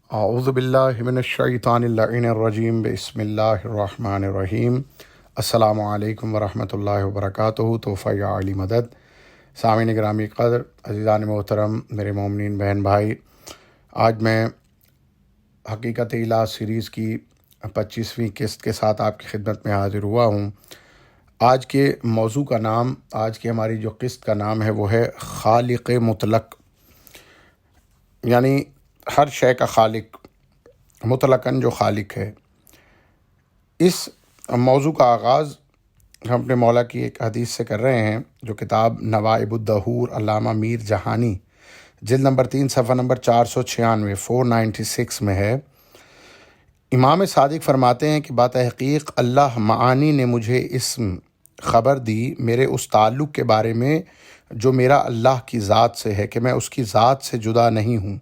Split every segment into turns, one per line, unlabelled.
اعوذ باللہ من الشیطان اللعین الرجیم بسم اللہ الرحمن الرحیم۔ السلام علیکم ورحمۃ اللہ وبرکاتہ۔ تحفہ یا علی مدد۔ سامعین گرامی قدر، عزیزان محترم، میرے مومنین بہن بھائی، آج میں حقیقت الہ سیریز کی 25ویں قسط کے ساتھ آپ کی خدمت میں حاضر ہوا ہوں۔ آج کے موضوع کا نام، آج کی ہماری جو قسط کا نام ہے وہ ہے خالق مطلق، یعنی ہر شے کا خالق، مطلقاً جو خالق ہے۔ اس موضوع کا آغاز ہم اپنے مولا کی ایک حدیث سے کر رہے ہیں، جو کتاب نوائب الدہور علامہ میر جہانی جلد نمبر 3 صفحہ نمبر 496 میں ہے۔ امام صادق فرماتے ہیں کہ بتحقیق اللہ معانی نے مجھے اسم خبر دی میرے اس تعلق کے بارے میں جو میرا اللہ کی ذات سے ہے، کہ میں اس کی ذات سے جدا نہیں ہوں،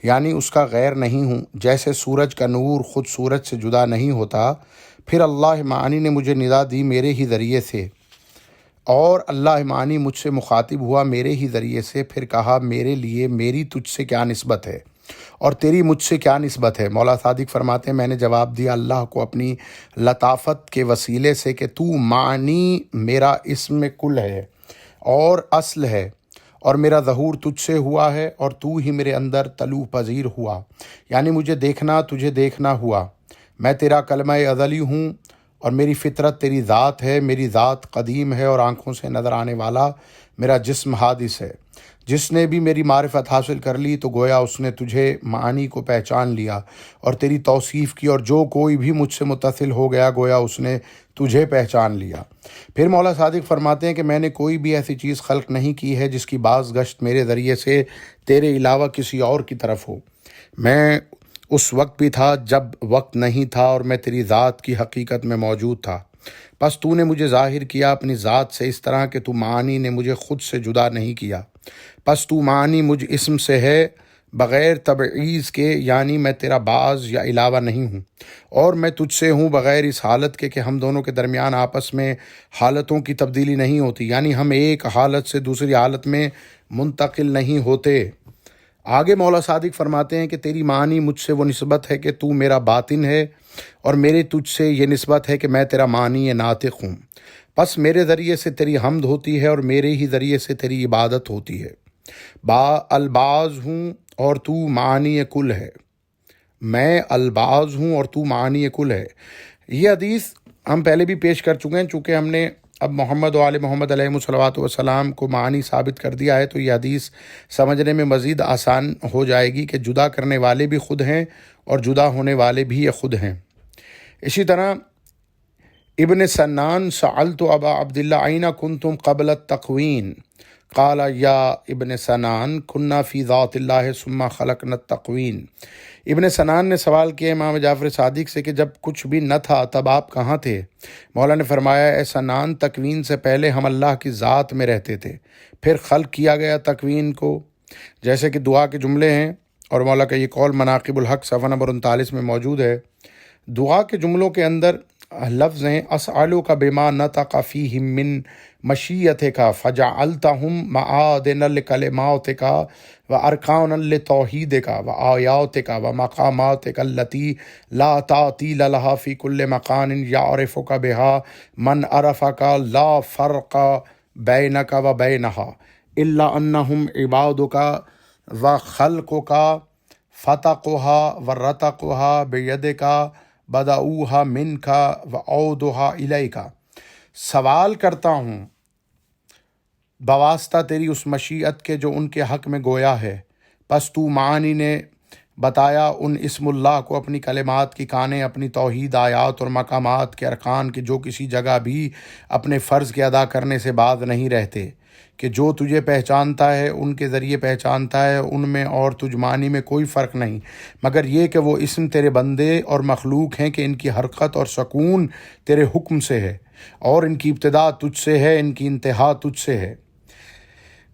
یعنی اس کا غیر نہیں ہوں، جیسے سورج کا نور خود سورج سے جدا نہیں ہوتا۔ پھر اللہ معانی نے مجھے ندا دی میرے ہی ذریعے سے، اور اللہ معانی مجھ سے مخاطب ہوا میرے ہی ذریعے سے، پھر کہا میرے لیے میری تجھ سے کیا نسبت ہے اور تیری مجھ سے کیا نسبت ہے؟ مولا صادق فرماتے ہیں میں نے جواب دیا اللہ کو اپنی لطافت کے وسیلے سے کہ تو معنی میرا اسم کل ہے اور اصل ہے، اور میرا ظہور تجھ سے ہوا ہے، اور تو ہی میرے اندر طلوع پذیر ہوا، یعنی مجھے دیکھنا تجھے دیکھنا ہوا۔ میں تیرا کلمہ ازلی ہوں اور میری فطرت تیری ذات ہے، میری ذات قدیم ہے اور آنکھوں سے نظر آنے والا، میرا جسم حادث ہے۔ جس نے بھی میری معرفت حاصل کر لی تو گویا اس نے تجھے معانی کو پہچان لیا اور تیری توصیف کی، اور جو کوئی بھی مجھ سے متصل ہو گیا گویا اس نے تجھے پہچان لیا۔ پھر مولا صادق فرماتے ہیں کہ میں نے کوئی بھی ایسی چیز خلق نہیں کی ہے جس کی باز گشت میرے ذریعے سے تیرے علاوہ کسی اور کی طرف ہو۔ میں اس وقت بھی تھا جب وقت نہیں تھا، اور میں تیری ذات کی حقیقت میں موجود تھا۔ پس تو نے مجھے ظاہر کیا اپنی ذات سے اس طرح کہ تو معانی نے مجھے خود سے جدا نہیں کیا۔ پس تو معانی مجھ اسم سے ہے بغیر تبعیض کے، یعنی میں تیرا بعض یا علاوہ نہیں ہوں، اور میں تجھ سے ہوں بغیر اس حالت کے کہ ہم دونوں کے درمیان آپس میں حالتوں کی تبدیلی نہیں ہوتی، یعنی ہم ایک حالت سے دوسری حالت میں منتقل نہیں ہوتے۔ آگے مولا صادق فرماتے ہیں کہ تیری معنی مجھ سے وہ نسبت ہے کہ تو میرا باطن ہے، اور میرے تجھ سے یہ نسبت ہے کہ میں تیرا معنی ناطق ہوں۔ پس میرے ذریعے سے تیری حمد ہوتی ہے اور میرے ہی ذریعے سے تیری عبادت ہوتی ہے۔ الباز ہوں اور تو معنی کل ہے، میں الباز ہوں اور تو معنی کل ہے۔ یہ حدیث ہم پہلے بھی پیش کر چکے ہیں، چونکہ ہم نے اب محمد و آل محمد علیہ الصلوۃ والسلام کو معنی ثابت کر دیا ہے، تو یہ حدیث سمجھنے میں مزید آسان ہو جائے گی کہ جدا کرنے والے بھی خود ہیں اور جدا ہونے والے بھی یہ خود ہیں۔ اسی طرح ابن سنان سألت ابا عبداللہ این کنتم قبل التقوین قال یا ابن سنان کننا فی ذات اللہ ثم خلقنا التقوین۔ ابن سنان نے سوال کیا امام جعفر صادق سے کہ جب کچھ بھی نہ تھا تب آپ کہاں تھے؟ مولا نے فرمایا اے سنان، تکوین سے پہلے ہم اللہ کی ذات میں رہتے تھے، پھر خلق کیا گیا تکوین کو۔ جیسے کہ دعا کے جملے ہیں، اور مولا کا یہ قول مناقب الحق صفحہ نمبر 39 میں موجود ہے۔ دعا کے جملوں کے اندر لفظ ہیں اسألک بما نطق فیہم من مشیتک فجعلتہم معادن لکلماتک وارکانا لتوحیدک وآیاتک ومقاماتک التی لا تعطیل لها فی کل مکان یعرفک بہا من عرفک لا فرق بینک وبینہا الا انہم عبادک وخلقک فتقها ورتقها بیدک بدعوها منکا وعودها الیکا۔ سوال کرتا ہوں بواسطہ تیری اس مشیت کے جو ان کے حق میں گویا ہے۔ پس تو معانی نے بتایا ان اسم اللہ کو اپنی کلمات کی کانیں، اپنی توحید آیات اور مقامات کے ارکان کے جو کسی جگہ بھی اپنے فرض کے ادا کرنے سے باز نہیں رہتے، کہ جو تجھے پہچانتا ہے ان کے ذریعے پہچانتا ہے، ان میں اور تجھ معنی میں کوئی فرق نہیں، مگر یہ کہ وہ اسم تیرے بندے اور مخلوق ہیں کہ ان کی حرکت اور سکون تیرے حکم سے ہے، اور ان کی ابتدا تجھ سے ہے، ان کی انتہا تجھ سے ہے۔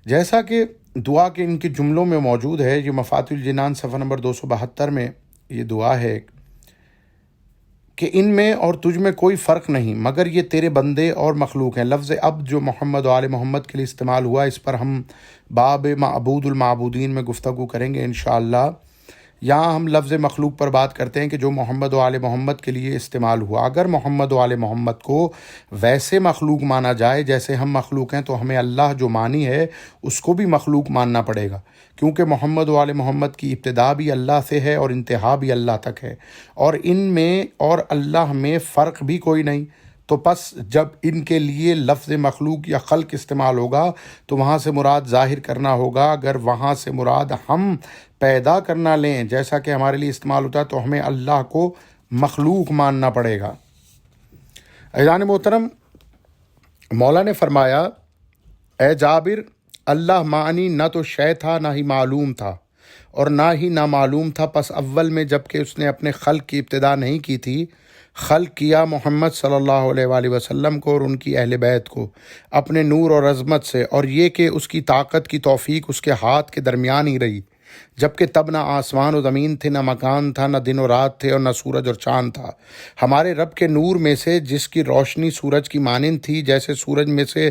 جیسا کہ دعا کے ان کے جملوں میں موجود ہے، یہ مفاتیح الجنان صفحہ نمبر 272 میں یہ دعا ہے کہ ان میں اور تجھ میں کوئی فرق نہیں، مگر یہ تیرے بندے اور مخلوق ہیں۔ لفظ اب جو محمد و آل محمد کے لیے استعمال ہوا، اس پر ہم باب معبود المعبودین میں گفتگو کریں گے انشاءاللہ۔ یہاں ہم لفظ مخلوق پر بات کرتے ہیں کہ جو محمد و آل محمد کے لیے استعمال ہوا. اگر محمد و آل محمد کو ویسے مخلوق مانا جائے جیسے ہم مخلوق ہیں تو ہمیں اللہ جو مانی ہے اس کو بھی مخلوق ماننا پڑے گا، کیونکہ محمد و آل محمد کی ابتدا بھی اللہ سے ہے اور انتہا بھی اللہ تک ہے، اور ان میں اور اللہ میں فرق بھی کوئی نہیں. تو پس جب ان کے لیے لفظ مخلوق یا خلق استعمال ہوگا تو وہاں سے مراد ظاہر کرنا ہوگا. اگر وہاں سے مراد ہم پیدا کرنا لیں جیسا کہ ہمارے لیے استعمال ہوتا ہے تو ہمیں اللہ کو مخلوق ماننا پڑے گا. عزیزان محترم، مولا نے فرمایا اے جابر، اللہ معنی نہ تو شے تھا نہ ہی معلوم تھا اور نہ ہی نامعلوم تھا. پس اول میں جب کہ اس نے اپنے خلق کی ابتدا نہیں کی تھی، خلق کیا محمد صلی اللہ علیہ وآلہ وسلم کو اور ان کی اہل بیت کو اپنے نور اور عظمت سے، اور یہ کہ اس کی طاقت کی توفیق اس کے ہاتھ کے درمیان ہی رہی، جبکہ تب نہ آسمان و زمین تھے، نہ مکان تھا، نہ دن و رات تھے، اور نہ سورج اور چاند تھا. ہمارے رب کے نور میں سے جس کی روشنی سورج کی مانند تھی جیسے سورج میں سے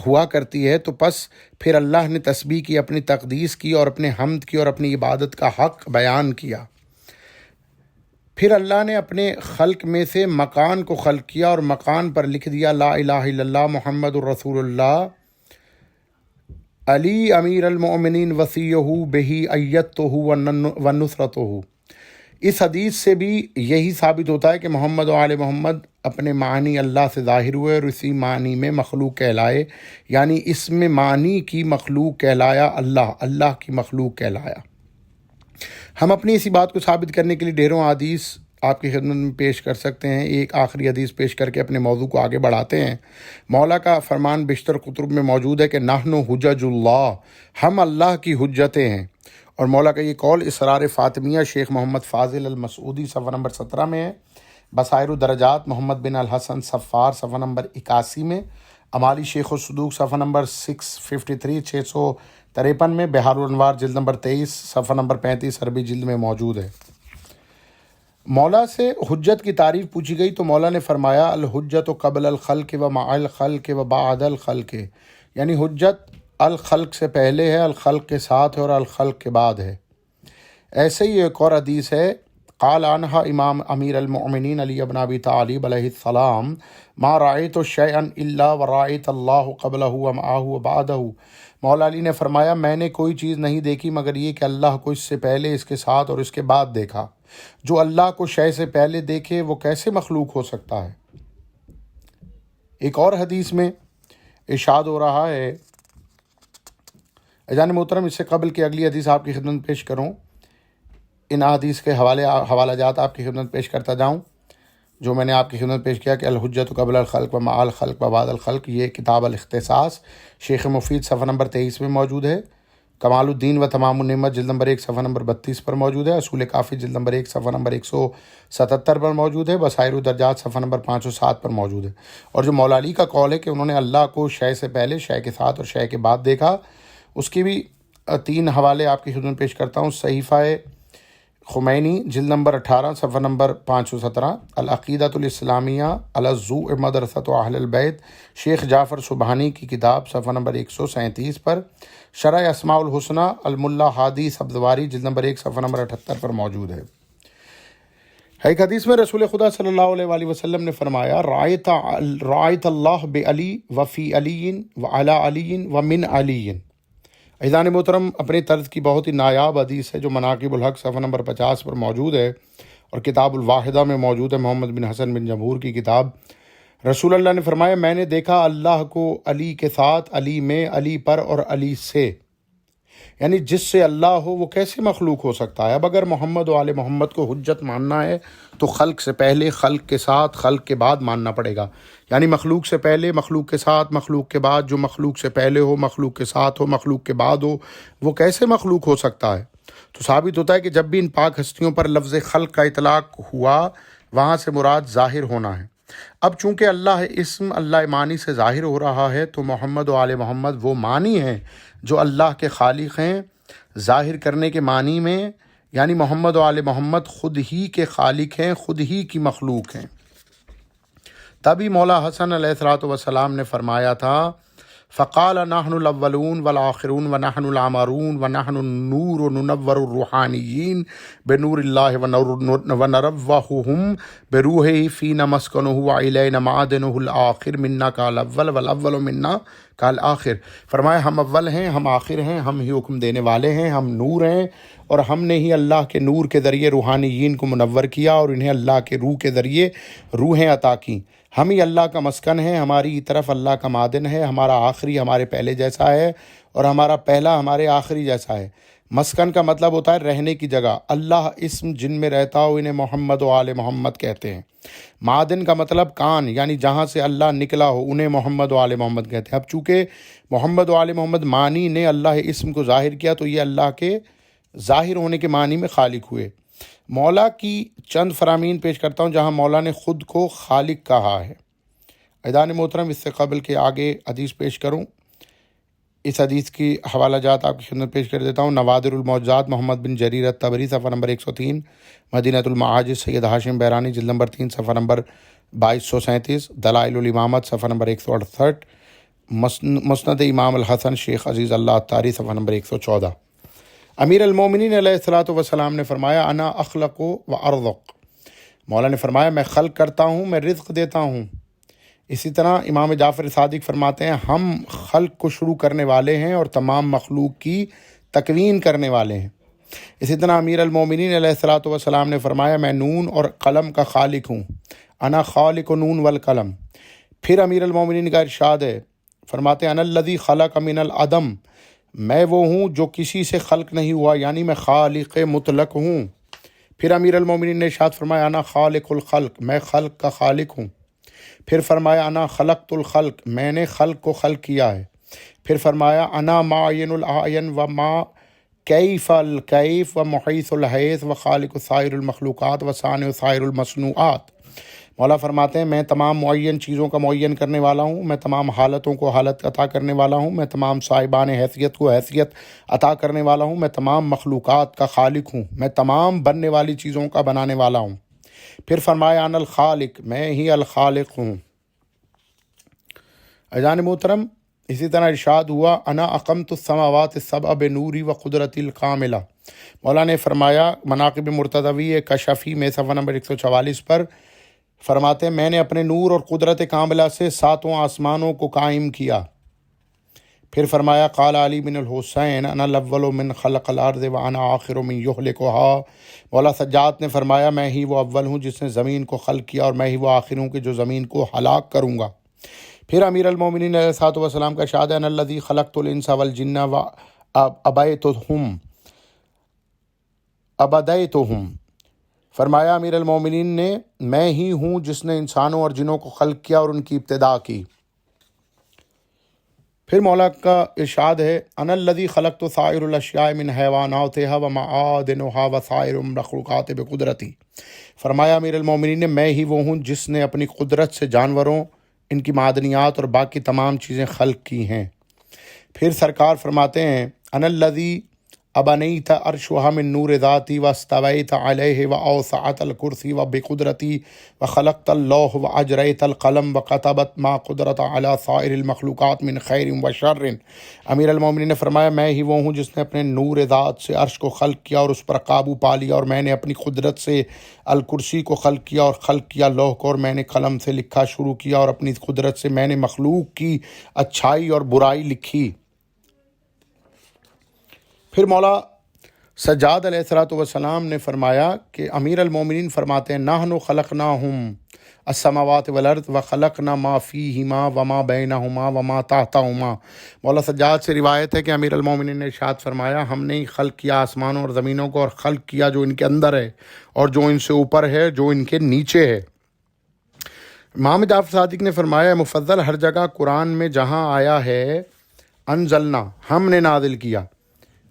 ہوا کرتی ہے، تو پس پھر اللہ نے تسبیح کی، اپنی تقدیس کی اور اپنے حمد کی اور اپنی عبادت کا حق بیان کیا. پھر اللہ نے اپنے خلق میں سے مکان کو خلق کیا اور مکان پر لکھ دیا لا الہ الا اللہ محمد الرسول اللہ علی امیر المؤمنین وصیہ بہی ایدتہ ونصرتہ. اس حدیث سے بھی یہی ثابت ہوتا ہے کہ محمد و آل محمد اپنے معنی اللہ سے ظاہر ہوئے اور اسی معنی میں مخلوق کہلائے، یعنی اس میں معنی کی مخلوق کہلایا اللہ کی مخلوق کہلایا. ہم اپنی اسی بات کو ثابت کرنے کے لیے ڈھیروں حدیث آپ کی خدمت میں پیش کر سکتے ہیں. ایک آخری حدیث پیش کر کے اپنے موضوع کو آگے بڑھاتے ہیں. مولا کا فرمان بیشتر کتب میں موجود ہے کہ نحن حجج اللہ، ہم اللہ کی حجتیں ہیں. اور مولا کا یہ قول اسرار فاطمیہ شیخ محمد فاضل المسعودی صفحہ نمبر 17 میں ہے، بصائر الدرجات محمد بن الحسن صفار صفحہ نمبر 81 میں، امالی شیخ الصدوق صفحہ نمبر 653 میں، بہار الانوار جلد نمبر 23 صفحہ نمبر 35 عربی جلد میں موجود ہے. مولا سے حجت کی تعریف پوچھی گئی تو مولا نے فرمایا الحجت قبل الخلق و مع الخلق و بعد الخلق، یعنی حجت الخلق سے پہلے ہے، الخلق کے ساتھ ہے اور الخلق کے بعد ہے. ایسے ہی ایک اور حدیث ہے، قال عنہا امام امیر المؤمنین علی بن ابی طالب علیہ السلام ما رأیت شیئا الا ورأیت اللہ قبلہ ومعہ وبعدہ. مولا علی نے فرمایا میں نے کوئی چیز نہیں دیکھی مگر یہ کہ اللہ کو اس سے پہلے، اس کے ساتھ اور اس کے بعد دیکھا. جو اللہ کو شے سے پہلے دیکھے وہ کیسے مخلوق ہو سکتا ہے. ایک اور حدیث میں ارشاد ہو رہا ہے، اذان محترم اس سے قبل کہ اگلی حدیث آپ کی خدمت پیش کروں، ان حدیث کے حوالہ جات آپ کی خدمت پیش کرتا جاؤں جو میں نے آپ کی خدمت پیش کیا کہ الحجت قبل الخلق و مع الخلق و بعد الخلق. یہ کتاب الاختصاص شیخ مفید صفحہ نمبر 23 میں موجود ہے، کمال الدین و تمام النعمت جلد نمبر 1 صفحہ نمبر 32 پر موجود ہے، اصول کافی جلد نمبر 1 صفحہ نمبر 177 پر موجود ہے، بصائر الدرجات صفحہ نمبر 507 پر موجود ہے. اور جو مولا علی کا قول ہے کہ انہوں نے اللہ کو شے سے پہلے، شے کے ساتھ اور شے کے بعد دیکھا، اس کی بھی 3 حوالے آپ کی خدمت پیش کرتا ہوں. صحیفہ خمینی جلد نمبر 18 صفحہ نمبر 517، العقیدۃ الاسلامیہ الضوء مدرسۃ اہل البیت شیخ جعفر سبحانی کی کتاب صفحہ نمبر 137 پر، شرح اسماء الحسنی الملا ہادی سبزواری جلد نمبر 1 صفحہ نمبر 78 پر موجود ہے. ایک حدیث میں رسول خدا صلی اللہ علیہ وآلہ وسلم نے فرمایا رأیت اللہ بعلی وفی علی وعلی علی ومن علی. عزیزان محترم اپنے طرز کی بہت ہی نایاب حدیث ہے جو مناقب الحق صفحہ نمبر 50 پر موجود ہے اور کتاب الواحدہ میں موجود ہے، محمد بن حسن بن جمہور کی کتاب. رسول اللہ نے فرمایا میں نے دیکھا اللہ کو علی کے ساتھ، علی میں، علی پر اور علی سے، یعنی جس سے اللہ ہو وہ کیسے مخلوق ہو سکتا ہے. اب اگر محمد و آل محمد کو حجت ماننا ہے تو خلق سے پہلے، خلق کے ساتھ، خلق کے بعد ماننا پڑے گا، یعنی مخلوق سے پہلے، مخلوق کے ساتھ، مخلوق کے بعد. جو مخلوق سے پہلے ہو، مخلوق کے ساتھ ہو، مخلوق کے بعد ہو، وہ کیسے مخلوق ہو سکتا ہے. تو ثابت ہوتا ہے کہ جب بھی ان پاک ہستیوں پر لفظ خلق کا اطلاق ہوا وہاں سے مراد ظاہر ہونا ہے. اب چونکہ اللہ اسم اللہ معنی سے ظاہر ہو رہا ہے تو محمد و آل محمد وہ معنی ہیں جو اللہ کے خالق ہیں ظاہر کرنے کے معنی میں، یعنی محمد و آل محمد خود ہی کے خالق ہیں، خود ہی کی مخلوق ہیں. تبھی مولا حسن علیہ الصلوۃ والسلام نے فرمایا تھا فقال نحن الاولون والآخرون ونحن العامرون ونحن النور ننور الروحانیین بنور اللہ ونروحهم بروحه فینا مسکنہ وإلینا معادنہ الآخر منا کالاول والاول منا کالآخر۔ فرمایا ہم اول ہیں، ہم آخر ہیں، ہم ہی حکم دینے والے ہیں، ہم نور ہیں، اور ہم نے ہی اللہ کے نور کے ذریعے روحانیین کو منور کیا اور انہیں اللہ کے روح کے ذریعے روحیں عطا کیں۔ ہم ہی اللہ کا مسکن ہے، ہماری طرف اللہ کا معدن ہے، ہمارا آخری ہمارے پہلے جیسا ہے اور ہمارا پہلا ہمارے آخری جیسا ہے۔ مسکن کا مطلب ہوتا ہے رہنے کی جگہ۔ اللہ اسم جن میں رہتا ہو انہیں محمد و آل محمد کہتے ہیں۔ معدن کا مطلب کان، یعنی جہاں سے اللہ نکلا ہو انہیں محمد و آل محمد کہتے ہیں۔ اب چونکہ محمد و آل محمد معنی نے اللہ اسم کو ظاہر کیا تو یہ اللہ کے ظاہر ہونے کے معنی میں خالق ہوئے۔ مولا کی چند فرامین پیش کرتا ہوں جہاں مولا نے خود کو خالق کہا ہے۔ عزیزان محترم، اس سے قبل کہ آگے حدیث پیش کروں، اس حدیث کی حوالہ جات آپ کی خدمت پیش کر دیتا ہوں۔ نوادر الموجزات محمد بن جریر الطبری صفحہ نمبر 103، مدینۃ المعاجز سید ہاشم بحرانی جلد نمبر 3 صفحہ نمبر 2237، دلائل الامامت صفحہ نمبر 168، مسند امام الحسن شیخ عزیز اللہ عطاری صفحہ نمبر 114۔ امیر المومنین علیہ الصلوۃ والسلام نے فرمایا انا اخلق و ارزق۔ مولا نے فرمایا میں خلق کرتا ہوں، میں رزق دیتا ہوں۔ اسی طرح امام جعفر صادق فرماتے ہیں ہم خلق کو شروع کرنے والے ہیں اور تمام مخلوق کی تکوین کرنے والے ہیں۔ اسی طرح امیر المومنین علیہ الصلوۃ والسلام نے فرمایا میں نون اور قلم کا خالق ہوں، انا خالق نون والقلم۔ پھر امیر المومنین کا ارشاد ہے، فرماتے ہیں انا الذی خلق من العدم، میں وہ ہوں جو کسی سے خلق نہیں ہوا، یعنی میں خالق مطلق ہوں۔ پھر امیر المومنین نے ارشاد فرمایا انا خالق الخلق، میں خلق کا خالق ہوں۔ پھر فرمایا انا خلقت الخلق، میں نے خلق کو خلق کیا ہے۔ پھر فرمایا انا معین العین و ما کیف الکیف و محیط الحیث و خالق سائر المخلوقات و صانع سائر المصنوعات۔ مولا فرماتے ہیں میں تمام معین چیزوں کا معین کرنے والا ہوں، میں تمام حالتوں کو حالت عطا کرنے والا ہوں، میں تمام صاحبان حیثیت کو حیثیت عطا کرنے والا ہوں، میں تمام مخلوقات کا خالق ہوں، میں تمام بننے والی چیزوں کا بنانے والا ہوں۔ پھر فرمایا انا الخالق، میں ہی الخالق ہوں۔ عزیزان محترم، اسی طرح ارشاد ہوا انا اقمت السماوات السبع بنوری و قدرتی الکاملہ۔ مولا نے فرمایا مناقب مرتضوی کشفی میں صفحہ نمبر 144 پر فرماتے ہیں میں نے اپنے نور اور قدرت کاملہ سے 7 آسمانوں کو قائم کیا۔ پھر فرمایا قال علی بن الحسین انا الاول من خلق الارض وانا آخر من یہلکها۔ مولا سجاد نے فرمایا میں ہی وہ اول ہوں جس نے زمین کو خلق کیا اور میں ہی وہ آخر ہوں کہ جو زمین کو ہلاک کروں گا۔ پھر امیر المومنین علیہ الصلوۃ والسلام کا ارشاد ہے انا الذی خلقت الانس والجن وابدیتهم۔ فرمایا امیر المومنین نے میں ہی ہوں جس نے انسانوں اور جنوں کو خلق کیا اور ان کی ابتدا کی۔ پھر مولا کا ارشاد ہے انا الذی خلقت سائر الاشیاء من حیواناتها ومعادنها وسائر المخلوقات بقدرتی۔ فرمایا امیر المومنین نے میں ہی وہ ہوں جس نے اپنی قدرت سے جانوروں، ان کی معدنیات اور باقی تمام چیزیں خلق کی ہیں۔ پھر سرکار فرماتے ہیں انا الذی ابنیت عرشها من نور ذاتی واستویت علیہ واوسعت الکرسی وبقدرتی وخلقت اللوح واجریت القلم وكتبت ما قدرت علی سائر المخلوقات من خیر و شر۔ امیر المومنین نے فرمایا میں ہی وہ ہوں جس نے اپنے نور ذات سے عرش کو خلق کیا اور اس پر قابو پا لیا، اور میں نے اپنی قدرت سے الکرسی کو خلق کیا اور خلق کیا لوح کو، اور میں نے قلم سے لکھا شروع کیا اور اپنی قدرت سے میں نے مخلوق کی اچھائی اور برائی لکھی۔ پھر مولا سجاد علیہ الصلوۃ والسلام نے فرمایا کہ امیر المومنین فرماتے ہیں نحن خلقناہم السماوات والارض وخلقنا ما فیہما وما بینہما وما تحتہما۔ مولا سجاد سے روایت ہے کہ امیر المومنین نے ارشاد فرمایا ہم نے خلق کیا آسمانوں اور زمینوں کو، اور خلق کیا جو ان کے اندر ہے اور جو ان سے اوپر ہے، جو ان کے نیچے ہے۔ امام جعفر صادق نے فرمایا مفضل ہر جگہ قرآن میں جہاں آیا ہے انزلنا ہم نے نازل کیا،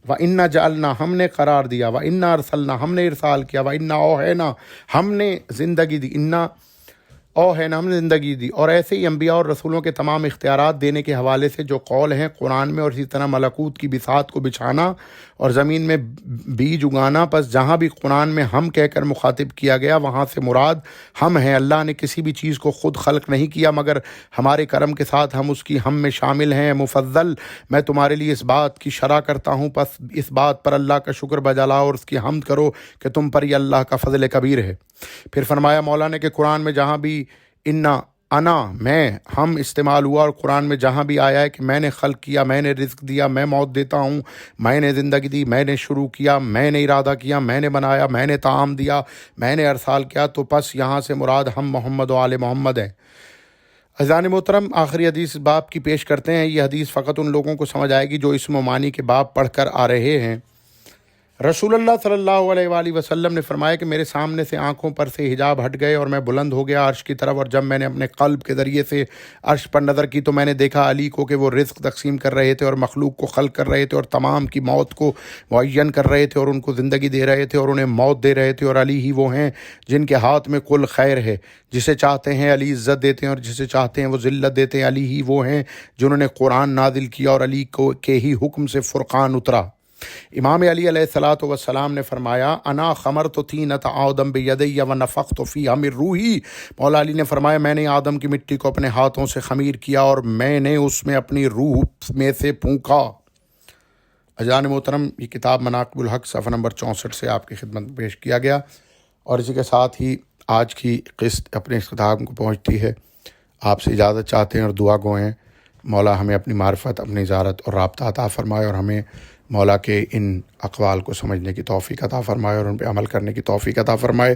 وَإِنَّا جَعَلْنَا ہم نے قرار دیا، وَإِنَّا أَرْسَلْنَا ہم نے ارسال کیا، وَإِنَّا أَوْحَيْنَا ہم نے زندگی دی، اِنَّا او ہے نا ہم نے زندگی دی، اور ایسے ہی انبیاء اور رسولوں کے تمام اختیارات دینے کے حوالے سے جو قول ہیں قرآن میں، اور اسی طرح ملکوت کی بساط کو بچھانا اور زمین میں بیج اگانا، پس جہاں بھی قرآن میں ہم کہہ کر مخاطب کیا گیا وہاں سے مراد ہم ہیں۔ اللہ نے کسی بھی چیز کو خود خلق نہیں کیا مگر ہمارے کرم کے ساتھ ہم اس کی ہم میں شامل ہیں۔ مفضل میں تمہارے لیے اس بات کی شرح کرتا ہوں، پس اس بات پر اللہ کا شکر بجا لاؤ اور اس کی حمد کرو کہ تم پر یہ اللہ کا فضل کبیر ہے۔ پھر فرمایا مولا نے کہ قرآن میں جہاں بھی انا میں ہم استعمال ہوا، اور قرآن میں جہاں بھی آیا ہے کہ میں نے خلق کیا، میں نے رزق دیا، میں موت دیتا ہوں، میں نے زندگی دی، میں نے شروع کیا، میں نے ارادہ کیا، میں نے بنایا، میں نے طعام دیا، میں نے ارسال کیا، تو پس یہاں سے مراد ہم محمد و آل محمد ہیں۔ عزیزان محترم، آخری حدیث باب کی پیش کرتے ہیں۔ یہ حدیث فقط ان لوگوں کو سمجھ آئے گی جو اسم و معنی کے باب پڑھ کر آ رہے ہیں۔ رسول اللہ صلی اللہ علیہ وآلہ وسلم نے فرمایا کہ میرے سامنے سے آنکھوں پر سے حجاب ہٹ گئے اور میں بلند ہو گیا عرش کی طرف، اور جب میں نے اپنے قلب کے ذریعے سے عرش پر نظر کی تو میں نے دیکھا علی کو کہ وہ رزق تقسیم کر رہے تھے اور مخلوق کو خلق کر رہے تھے اور تمام کی موت کو معین کر رہے تھے اور ان کو زندگی دے رہے تھے اور انہیں موت دے رہے تھے، اور علی ہی وہ ہیں جن کے ہاتھ میں کل خیر ہے۔ جسے چاہتے ہیں علی عزت دیتے ہیں اور جسے چاہتے ہیں وہ ذلت دیتے ہیں۔ علی ہی وہ ہیں جنہوں نے قرآن نازل کیا اور علی کو کے ہی حکم سے فرقان اترا۔ امام علی علیہ الصلاۃ والسلام نے فرمایا انا خمرت طینۃ آدم بیدی ونفخت فیہا من روحی۔ مولا علی نے فرمایا میں نے آدم کی مٹی کو اپنے ہاتھوں سے خمیر کیا اور میں نے اس میں اپنی روح میں سے پھونکا۔ عزیزان محترم، یہ کتاب مناقب الحق صفحہ نمبر 64 سے آپ کی خدمت میں پیش کیا گیا، اور اسی کے ساتھ ہی آج کی قسط اپنے اختتام کو پہنچتی ہے۔ آپ سے اجازت چاہتے ہیں اور دعا گو ہیں مولا ہمیں اپنی معرفت، اپنی زیارت اور رابطہ عطا فرمائے، اور ہمیں مولا کے ان اقوال کو سمجھنے کی توفیق عطا فرمائے اور ان پہ عمل کرنے کی توفیق عطا فرمائے۔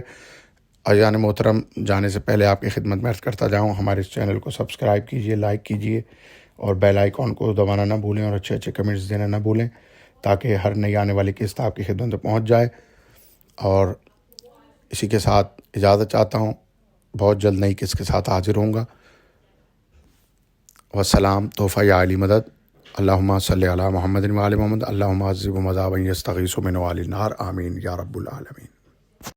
عزیزان محترم، جانے سے پہلے آپ کی خدمت میں عرض کرتا جاؤں، ہمارے اس چینل کو سبسکرائب کیجئے، لائک کیجئے اور بیل آئیکن کو دبانا نہ بھولیں، اور اچھے اچھے کمنٹس دینا نہ بھولیں تاکہ ہر نئی آنے والی قسط آپ کی خدمت میں پہنچ جائے۔ اور اسی کے ساتھ اجازت چاہتا ہوں، بہت جلد نئی قسط کے ساتھ حاضر ہوں گا۔ والسلام، تحفہ یا علی مدد، اللہم صلی علی محمد و آل محمد، اللہم عذب مذابا یستغیث من وال النار، آمین یا رب العالمین۔